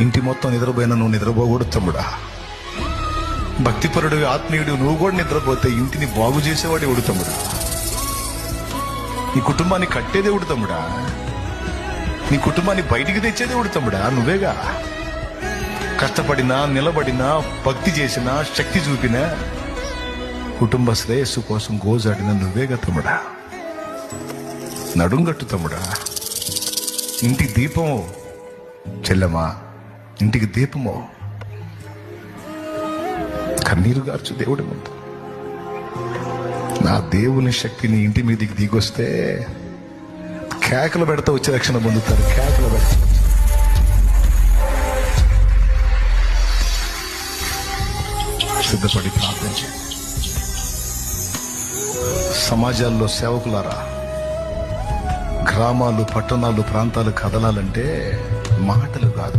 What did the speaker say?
ఇంటి మొత్తం నిద్రపోయినా నువ్వు నిద్రపోకూడదు తమ్ముడా. భక్తిపరుడు ఆత్మీయుడు నువ్వు కూడా నిద్రపోతే ఇంటిని బాగు చేసేవాడు ఎవడు తమ్ముడా? నీ కుటుంబాన్ని కట్టేది ఎవడు తమ్ముడా? నీ కుటుంబాన్ని బయటికి తెచ్చేది ఎవడు తమ్ముడా? నువ్వేగా. కష్టపడినా, నిలబడినా, భక్తి చేసినా, శక్తి చూపినా, కుటుంబ శ్రేయస్సు కోసం గోజాడినా నువ్వేగా తమ్ముడా. నడుంగట్టు తమ్ముడా. ఇంటికి దీపము చెల్లెమా, ఇంటికి దీపము. కన్నీరు గార్చు దేవుడి ముందు. నా దేవుని శక్తిని ఇంటి మీదకి దిగొస్తే కేకలు పెడతా వచ్చి రక్షణ పొందుతారు. కేకలు పెడతా సిద్ధపడి ప్రార్థించి సమాజాల్లో సేవకులారా, గ్రామాలు, పట్టణాలు, ప్రాంతాలు కదలాలంటే మాటలు కాదు.